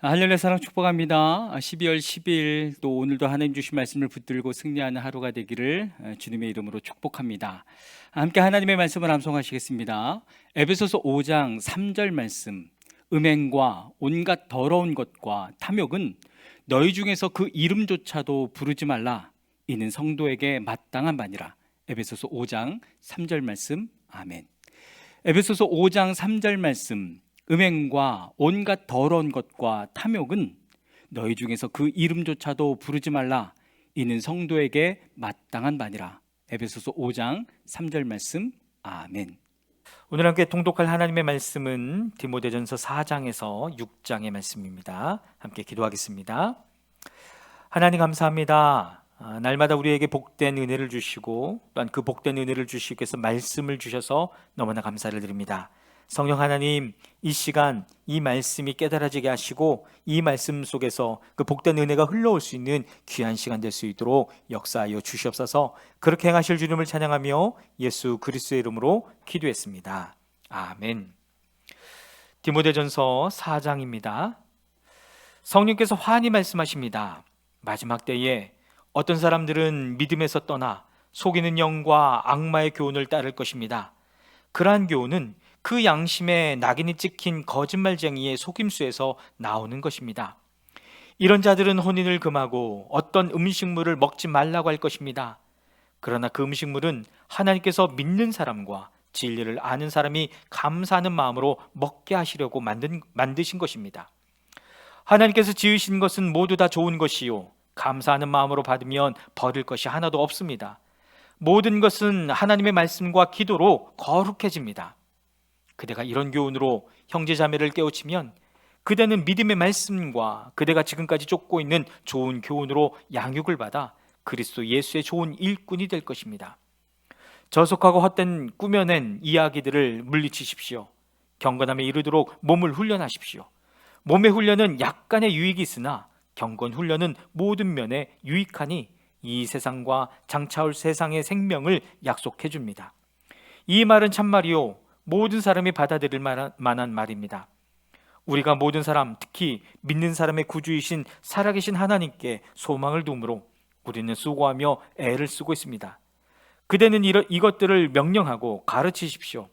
할렐루야 사랑 축복합니다. 12월 10일 또 오늘도 하나님 주신 말씀을 붙들고 승리하는 하루가 되기를 주님의 이름으로 축복합니다. 함께 하나님의 말씀을 암송하시겠습니다. 에베소서 5장 3절 말씀. 음행과 온갖 더러운 것과 탐욕은 너희 중에서 그 이름조차도 부르지 말라. 이는 성도에게 마땅한 바니라. 에베소서 5장 3절 말씀. 아멘. 에베소서 5장 3절 말씀. 음행과 온갖 더러운 것과 탐욕은 너희 중에서 그 이름조차도 부르지 말라. 이는 성도에게 마땅한 바니라. 에베소서 5장 3절 말씀. 아멘. 오늘 함께 통독할 하나님의 말씀은 디모데전서 4장에서 6장의 말씀입니다. 함께 기도하겠습니다. 하나님 감사합니다. 날마다 우리에게 복된 은혜를 주시고 또한 그 복된 은혜를 주시기 위해서 말씀을 주셔서 너무나 감사를 드립니다. 성령 하나님, 이 시간 이 말씀이 깨달아지게 하시고 이 말씀 속에서 그 복된 은혜가 흘러올 수 있는 귀한 시간 될 수 있도록 역사하여 주시옵소서. 그렇게 행하실 주님을 찬양하며 예수 그리스도의 이름으로 기도했습니다. 아멘. 디모데전서 4장입니다. 성령께서 환히 말씀하십니다. 마지막 때에 어떤 사람들은 믿음에서 떠나 속이는 영과 악마의 교훈을 따를 것입니다. 그러한 교훈은 그 양심에 낙인이 찍힌 거짓말쟁이의 속임수에서 나오는 것입니다. 이런 자들은 혼인을 금하고 어떤 음식물을 먹지 말라고 할 것입니다. 그러나 그 음식물은 하나님께서 믿는 사람과 진리를 아는 사람이 감사하는 마음으로 먹게 하시려고 만드신 것입니다. 하나님께서 지으신 것은 모두 다 좋은 것이요 감사하는 마음으로 받으면 버릴 것이 하나도 없습니다. 모든 것은 하나님의 말씀과 기도로 거룩해집니다. 그대가 이런 교훈으로 형제자매를 깨우치면 그대는 믿음의 말씀과 그대가 지금까지 쫓고 있는 좋은 교훈으로 양육을 받아 그리스도 예수의 좋은 일꾼이 될 것입니다. 저속하고 헛된 꾸며낸 이야기들을 물리치십시오. 경건함에 이르도록 몸을 훈련하십시오. 몸의 훈련은 약간의 유익이 있으나 경건 훈련은 모든 면에 유익하니 이 세상과 장차올 세상의 생명을 약속해 줍니다. 이 말은 참말이요 모든 사람이 받아들일 만한 말입니다. 우리가 모든 사람, 특히 믿는 사람의 구주이신 살아계신 하나님께 소망을 두므로 우리는 수고하며 애를 쓰고 있습니다. 그대는 이것들을 명령하고 가르치십시오.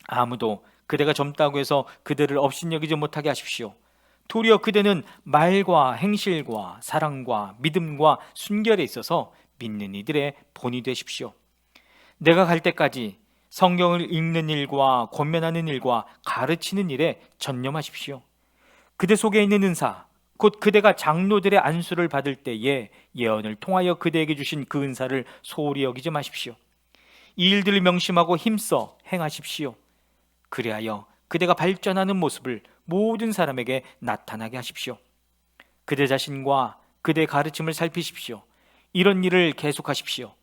아무도 그대가 젊다고 해서 그대를 업신여기지 못하게 하십시오. 도리어 그대는 말과 행실과 사랑과 믿음과 순결에 있어서 믿는 이들의 본이 되십시오. 내가 갈 때까지 성경을 읽는 일과 권면하는 일과 가르치는 일에 전념하십시오. 그대 속에 있는 은사, 곧 그대가 장로들의 안수를 받을 때에 예언을 통하여 그대에게 주신 그 은사를 소홀히 여기지 마십시오. 이 일들을 명심하고 힘써 행하십시오. 그리하여 그대가 발전하는 모습을 모든 사람에게 나타나게 하십시오. 그대 자신과 그대의 가르침을 살피십시오. 이런 일을 계속하십시오.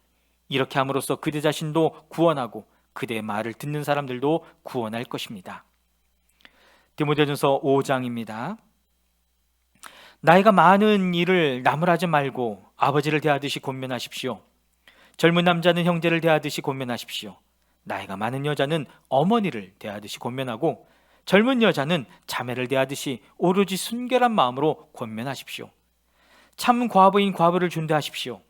이렇게 함으로써 그대 자신도 구원하고 그대의 말을 듣는 사람들도 구원할 것입니다. 디모데전서 5장입니다. 나이가 많은 일을 나무라지 말고 아버지를 대하듯이 권면하십시오. 젊은 남자는 형제를 대하듯이 권면하십시오. 나이가 많은 여자는 어머니를 대하듯이 권면하고 젊은 여자는 자매를 대하듯이 오로지 순결한 마음으로 권면하십시오. 참 과부인 과부를 존대하십시오.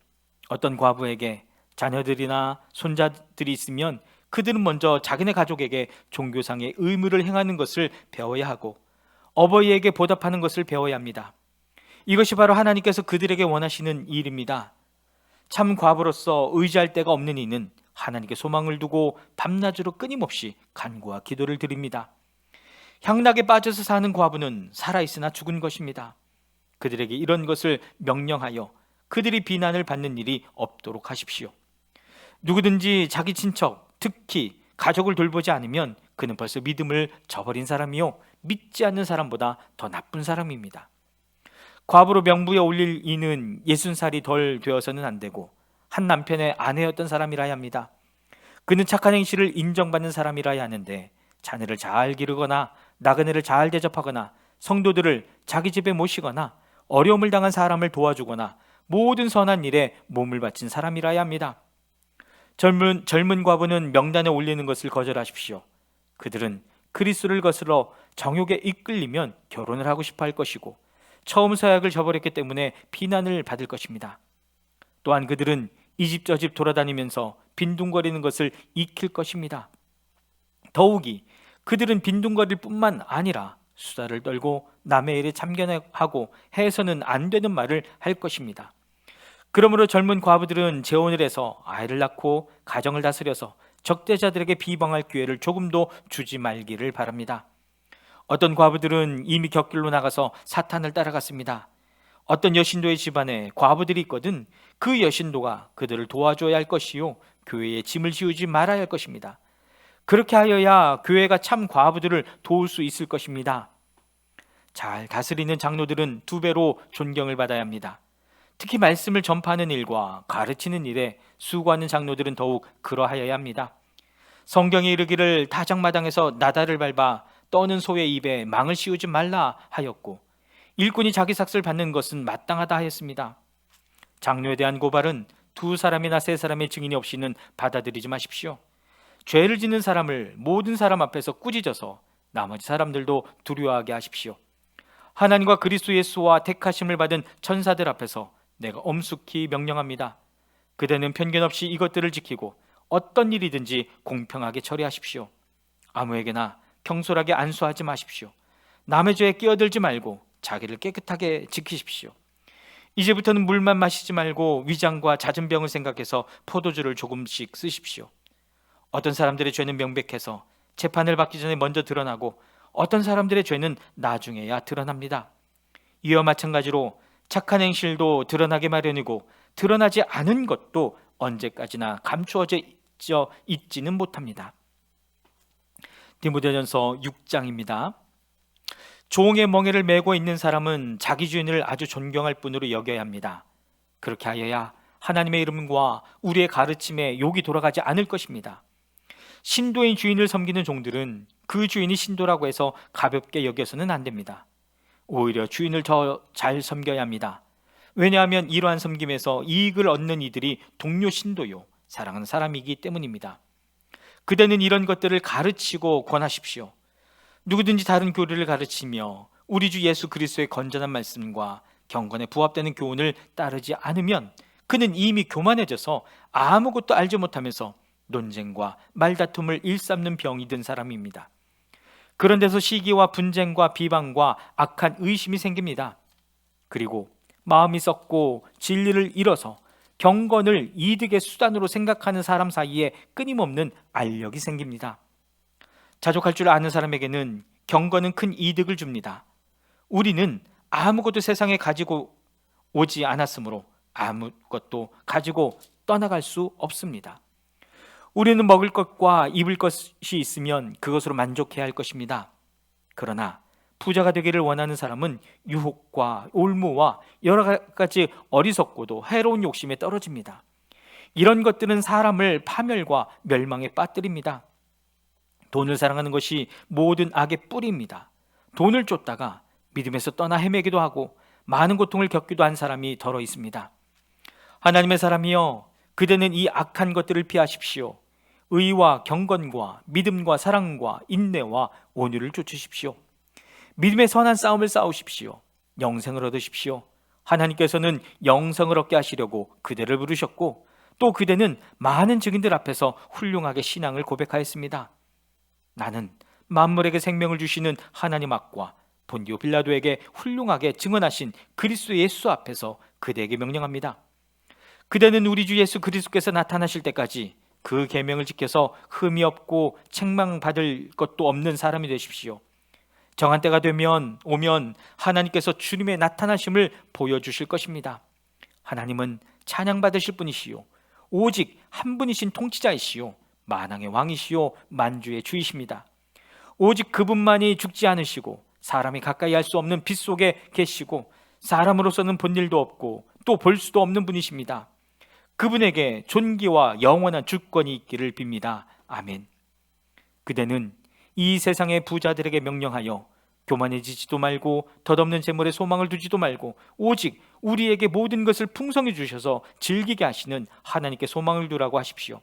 어떤 과부에게 자녀들이나 손자들이 있으면 그들은 먼저 자기네 가족에게 종교상의 의무를 행하는 것을 배워야 하고 어버이에게 보답하는 것을 배워야 합니다. 이것이 바로 하나님께서 그들에게 원하시는 일입니다. 참 과부로서 의지할 데가 없는 이는 하나님께 소망을 두고 밤낮으로 끊임없이 간구와 기도를 드립니다. 향락에 빠져서 사는 과부는 살아있으나 죽은 것입니다. 그들에게 이런 것을 명령하여 그들이 비난을 받는 일이 없도록 하십시오. 누구든지 자기 친척, 특히 가족을 돌보지 않으면 그는 벌써 믿음을 저버린 사람이요 믿지 않는 사람보다 더 나쁜 사람입니다. 과부로 명부에 올릴 이는 60살이 덜 되어서는 안 되고 한 남편의 아내였던 사람이라야 합니다. 그는 착한 행실을 인정받는 사람이라야 하는데 자녀를 잘 기르거나 나그네를 잘 대접하거나 성도들을 자기 집에 모시거나 어려움을 당한 사람을 도와주거나 모든 선한 일에 몸을 바친 사람이라야 합니다. 젊은 과부는 명단에 올리는 것을 거절하십시오. 그들은 그리스도를 거슬러 정욕에 이끌리면 결혼을 하고 싶어 할 것이고, 처음 서약을 저버렸기 때문에 비난을 받을 것입니다. 또한 그들은 이 집 저 집 돌아다니면서 빈둥거리는 것을 익힐 것입니다. 더욱이 그들은 빈둥거릴 뿐만 아니라 수다를 떨고 남의 일에 참견하고 해서는 안 되는 말을 할 것입니다. 그러므로 젊은 과부들은 재혼을 해서 아이를 낳고 가정을 다스려서 적대자들에게 비방할 기회를 조금도 주지 말기를 바랍니다. 어떤 과부들은 이미 곁길로 나가서 사탄을 따라갔습니다. 어떤 여신도의 집안에 과부들이 있거든 그 여신도가 그들을 도와줘야 할 것이요, 교회에 짐을 지우지 말아야 할 것입니다. 그렇게 하여야 교회가 참 과부들을 도울 수 있을 것입니다. 잘 다스리는 장로들은 2배로 존경을 받아야 합니다. 특히 말씀을 전파하는 일과 가르치는 일에 수고하는 장로들은 더욱 그러하여야 합니다. 성경에 이르기를 다장마당에서 나다를 밟아 떠는 소의 입에 망을 씌우지 말라 하였고, 일꾼이 자기 삭슬 받는 것은 마땅하다 하였습니다. 장로에 대한 고발은 2사람이나 3사람의 증인이 없이는 받아들이지 마십시오. 죄를 짓는 사람을 모든 사람 앞에서 꾸짖어서 나머지 사람들도 두려워하게 하십시오. 하나님과 그리스도 예수와 택하심을 받은 천사들 앞에서 내가 엄숙히 명령합니다. 그대는 편견 없이 이것들을 지키고 어떤 일이든지 공평하게 처리하십시오. 아무에게나 경솔하게 안수하지 마십시오. 남의 죄에 끼어들지 말고 자기를 깨끗하게 지키십시오. 이제부터는 물만 마시지 말고 위장과 잦은 병을 생각해서 포도주를 조금씩 쓰십시오. 어떤 사람들의 죄는 명백해서 재판을 받기 전에 먼저 드러나고, 어떤 사람들의 죄는 나중에야 드러납니다. 이와 마찬가지로 착한 행실도 드러나게 마련이고, 드러나지 않은 것도 언제까지나 감추어져 있지는 못합니다. 디모데전서 6장입니다. 종의 멍에를 메고 있는 사람은 자기 주인을 아주 존경할 뿐으로 여겨야 합니다. 그렇게 하여야 하나님의 이름과 우리의 가르침에 욕이 돌아가지 않을 것입니다. 신도인 주인을 섬기는 종들은 그 주인이 신도라고 해서 가볍게 여겨서는 안 됩니다. 오히려 주인을 더 잘 섬겨야 합니다. 왜냐하면 이러한 섬김에서 이익을 얻는 이들이 동료 신도요, 사랑하는 사람이기 때문입니다. 그대는 이런 것들을 가르치고 권하십시오. 누구든지 다른 교리를 가르치며 우리 주 예수 그리스도의 건전한 말씀과 경건에 부합되는 교훈을 따르지 않으면 그는 이미 교만해져서 아무것도 알지 못하면서 논쟁과 말다툼을 일삼는 병이 든 사람입니다. 그런 데서 시기와 분쟁과 비방과 악한 의심이 생깁니다. 그리고 마음이 썩고 진리를 잃어서 경건을 이득의 수단으로 생각하는 사람 사이에 끊임없는 알력이 생깁니다. 자족할 줄 아는 사람에게는 경건은 큰 이득을 줍니다. 우리는 아무것도 세상에 가지고 오지 않았으므로 아무것도 가지고 떠나갈 수 없습니다. 우리는 먹을 것과 입을 것이 있으면 그것으로 만족해야 할 것입니다. 그러나 부자가 되기를 원하는 사람은 유혹과 올무와 여러 가지 어리석고도 해로운 욕심에 떨어집니다. 이런 것들은 사람을 파멸과 멸망에 빠뜨립니다. 돈을 사랑하는 것이 모든 악의 뿌리입니다. 돈을 쫓다가 믿음에서 떠나 헤매기도 하고 많은 고통을 겪기도 한 사람이 더러 있습니다. 하나님의 사람이여, 그대는 이 악한 것들을 피하십시오. 의와 경건과 믿음과 사랑과 인내와 온유를 좇으십시오. 믿음의 선한 싸움을 싸우십시오. 영생을 얻으십시오. 하나님께서는 영생을 얻게 하시려고 그대를 부르셨고, 또 그대는 많은 증인들 앞에서 훌륭하게 신앙을 고백하였습니다. 나는 만물에게 생명을 주시는 하나님 앞과 본디오 빌라도에게 훌륭하게 증언하신 그리스도 예수 앞에서 그대에게 명령합니다. 그대는 우리 주 예수 그리스도께서 나타나실 때까지 그 계명을 지켜서 흠이 없고 책망받을 것도 없는 사람이 되십시오. 정한 때가 오면 하나님께서 주님의 나타나심을 보여주실 것입니다. 하나님은 찬양받으실 분이시요, 오직 한 분이신 통치자이시요, 만왕의 왕이시요 만주의 주이십니다. 오직 그분만이 죽지 않으시고 사람이 가까이 할 수 없는 빛 속에 계시고 사람으로서는 본 일도 없고 또 볼 수도 없는 분이십니다. 그분에게 존귀와 영원한 주권이 있기를 빕니다. 아멘. 그대는 이 세상의 부자들에게 명령하여 교만해지지도 말고 덧없는 재물에 소망을 두지도 말고 오직 우리에게 모든 것을 풍성히 주셔서 즐기게 하시는 하나님께 소망을 두라고 하십시오.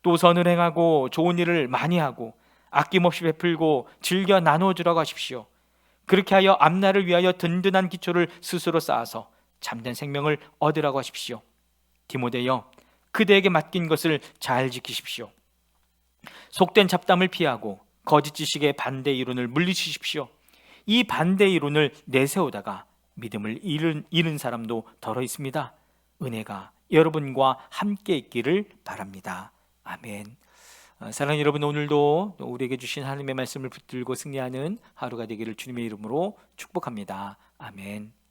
또 선을 행하고 좋은 일을 많이 하고 아낌없이 베풀고 즐겨 나누어 주라고 하십시오. 그렇게 하여 앞날을 위하여 든든한 기초를 스스로 쌓아서 참된 생명을 얻으라고 하십시오. 디모데여, 그대에게 맡긴 것을 잘 지키십시오. 속된 잡담을 피하고 거짓 지식의 반대 이론을 물리치십시오. 이 반대 이론을 내세우다가 믿음을 잃은 사람도 더러 있습니다. 은혜가 여러분과 함께 있기를 바랍니다. 아멘. 사랑하는 여러분, 오늘도 우리에게 주신 하나님의 말씀을 붙들고 승리하는 하루가 되기를 주님의 이름으로 축복합니다. 아멘.